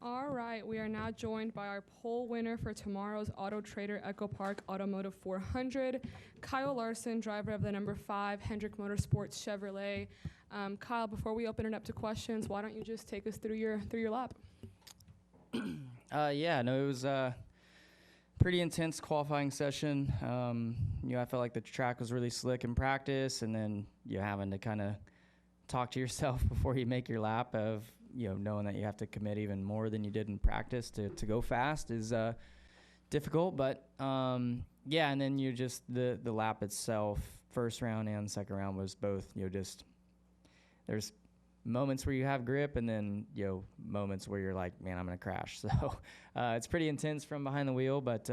All right, we are now joined by our pole winner for tomorrow's Auto Trader Echo Park Automotive 400, Kyle Larson, driver of the number 5 Hendrick Motorsports Chevrolet. Kyle, before we open it up to questions, why don't you just take us through your lap? Yeah, no, it was a pretty intense qualifying session. I felt like the track was really slick in practice, and then you're having to kind of talk to yourself before you make your lap of, knowing that you have to commit even more than you did in practice to go fast is difficult. But, yeah, and then the lap itself, first round and second round was both, there's moments where you have grip and then, moments where you're like, man, I'm going to crash. So it's pretty intense from behind the wheel, but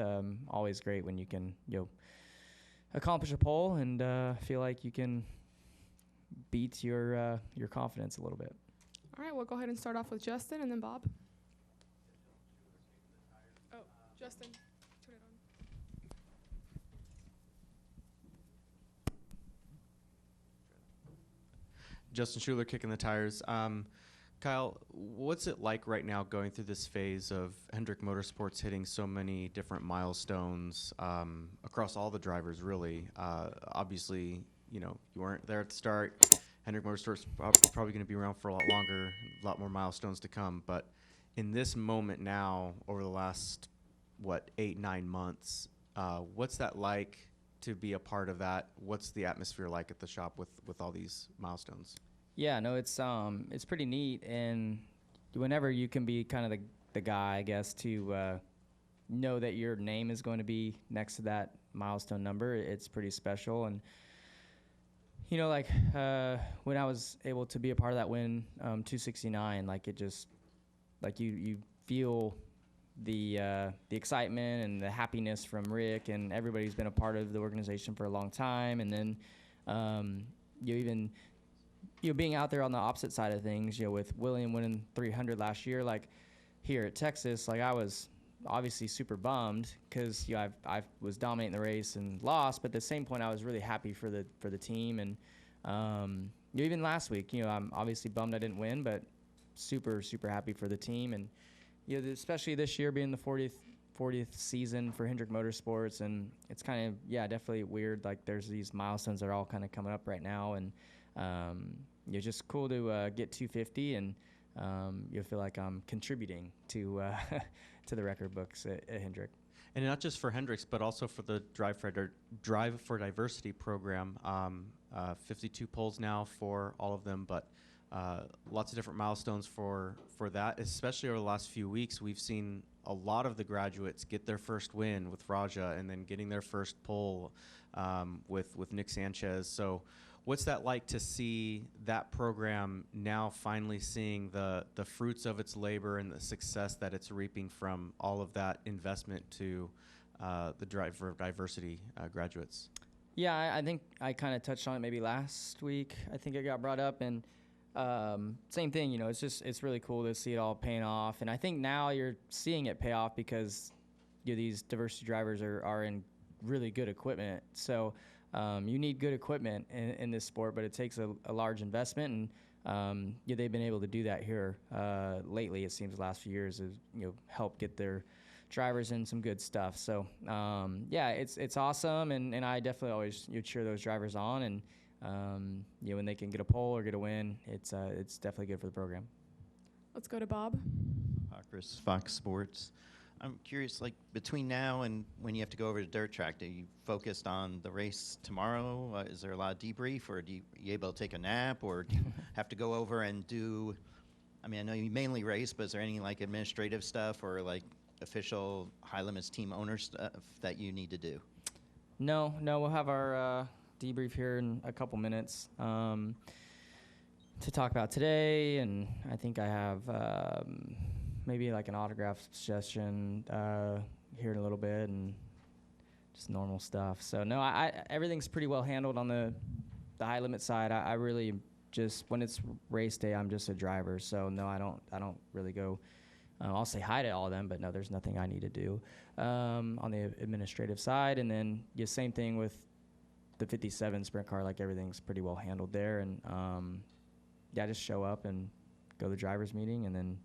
always great when you can, accomplish a pole and feel like you can beat your confidence a little bit. All right, we'll go ahead and start off with Justin and then Bob. Oh, Justin, turn it on. Justin Schuler kicking the tires. Kyle, what's it like right now going through this phase of Hendrick Motorsports hitting so many different milestones across all the drivers, really? Obviously, you weren't there at the start. Hendrick Motorsports probably going to be around for a lot longer, a lot more milestones to come. But in this moment now, over the last, 8-9 months, what's that like to be a part of that? What's the atmosphere like at the shop with all these milestones? Yeah, no, it's pretty neat, and whenever you can be kind of the guy, I guess, to know that your name is going to be next to that milestone number, it's pretty special. And when I was able to be a part of that win, 269, it just, you feel the excitement and the happiness from Rick and everybody who's been a part of the organization for a long time. And then being out there on the opposite side of things, with William winning 300 last year, here at Texas, I was obviously super bummed because I was dominating the race and lost, but at the same point I was really happy for the team. And even last week, I'm obviously bummed I didn't win, but super happy for the team. And especially this year being the 40th season for Hendrick Motorsports, and it's kind of definitely weird. There's these milestones that are all kind of coming up right now, and it's just cool to get 250 and you'll feel like I'm contributing to to the record books at Hendrick. And not just for Hendricks, but also for the Drive for Diversity program. 52 polls now for all of them, but lots of different milestones for that. Especially over the last few weeks, we've seen a lot of the graduates get their first win with Raja, and then getting their first pole with Nick Sanchez. So what's that like to see that program now finally seeing the fruits of its labor and the success that it's reaping from all of that investment to the Drive for Diversity graduates? Yeah, I think I kind of touched on it maybe last week. I think it got brought up, and same thing, it's really cool to see it all paying off. And I think now you're seeing it pay off because these diversity drivers are in really good equipment. So you need good equipment in this sport, but it takes a large investment, and they've been able to do that here lately. It seems the last few years has helped get their drivers in some good stuff. So it's awesome, and I definitely always cheer those drivers on, and when they can get a pole or get a win, it's definitely good for the program. Let's go to Bob. Chris, Fox Sports. I'm curious, between now and when you have to go over to dirt track, are you focused on the race tomorrow? Is there a lot of debrief, or are you able to take a nap, or do you have to go over and do, I know you mainly race, but is there any administrative stuff or official high limits team owner stuff that you need to do? No, we'll have our debrief here in a couple minutes to talk about today, and I think I have maybe an autograph session here in a little bit, and just normal stuff. So no, I everything's pretty well handled on the high limit side. I really just, when it's race day, I'm just a driver. So no, I don't really go. I'll say hi to all of them, but no, there's nothing I need to do on the administrative side. And then same thing with the 57 sprint car, like everything's pretty well handled there. And yeah, just show up and go to the driver's meeting and then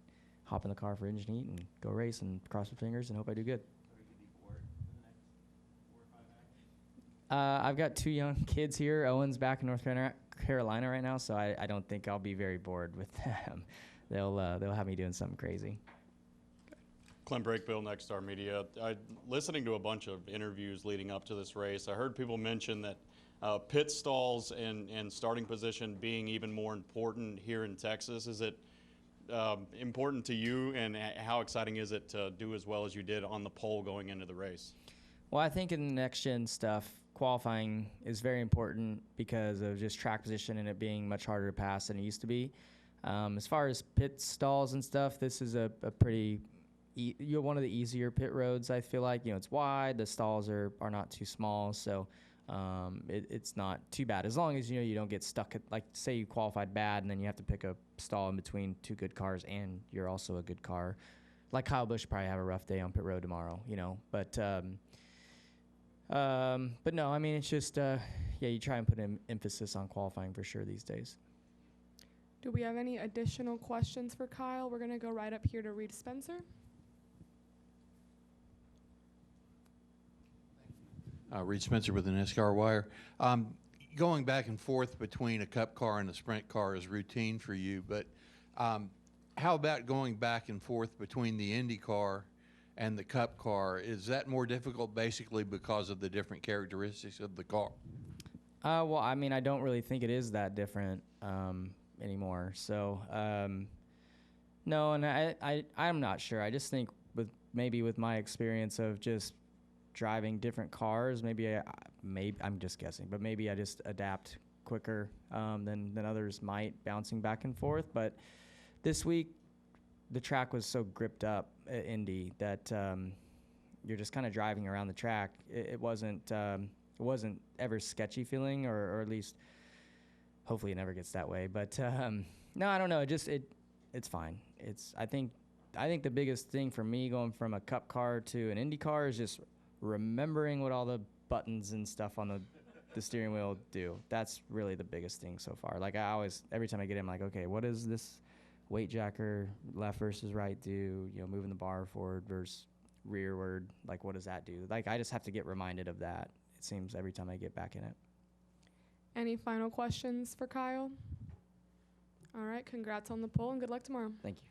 hop in the car for engine heat and go race and cross my fingers and hope I do good. I've got 2 young kids here. Owen's back in North Carolina right now, so I don't think I'll be very bored with them. They'll have me doing something crazy. Clint Brakebill, Next Star Media. Listening to a bunch of interviews leading up to this race, I heard people mention that pit stalls and starting position being even more important here in Texas. Is it important to you, and how exciting is it to do as well as you did on the pole going into the race? Well, I think in the next-gen stuff, qualifying is very important because of just track position and it being much harder to pass than it used to be. As far as pit stalls and stuff, this is a pretty you're one of the easier pit roads, I feel like. It's wide, the stalls are not too small, so it's not too bad. As long as, you don't get stuck at, like, say you qualified bad and then you have to pick a stall in between 2 good cars and you're also a good car. Like Kyle Busch probably have a rough day on pit road tomorrow, but no, I mean, it's just, you try and put an emphasis on qualifying for sure these days. Do we have any additional questions for Kyle? We're going to go right up here to Reed Spencer. Reed Spencer with the NASCAR Wire. Going back and forth between a cup car and a sprint car is routine for you, but how about going back and forth between the Indy car and the cup car? Is that more difficult basically because of the different characteristics of the car? Well, I mean, I don't really think it is that different anymore. So, no, and I'm not sure. I just think with my experience of just driving different cars, maybe I'm just guessing, but maybe I just adapt quicker than others might, bouncing back and forth. But this week, the track was so gripped up at Indy that you're just kind of driving around the track. It wasn't ever sketchy feeling, or at least hopefully it never gets that way. But no, I don't know. It's fine. I think the biggest thing for me going from a cup car to an Indy car is just remembering what all the buttons and stuff on the steering wheel do. That's really the biggest thing so far. Like, I always, every time I get in, I'm like, okay, what does this weight jacker left versus right do? Moving the bar forward versus rearward, like, what does that do? Like, I just have to get reminded of that, it seems, every time I get back in it. Any final questions for Kyle? All right, congrats on the pole and good luck tomorrow. Thank you.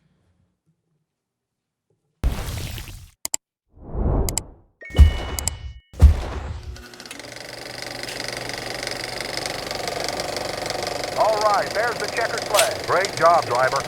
All right, there's the checkered flag. Great job, driver.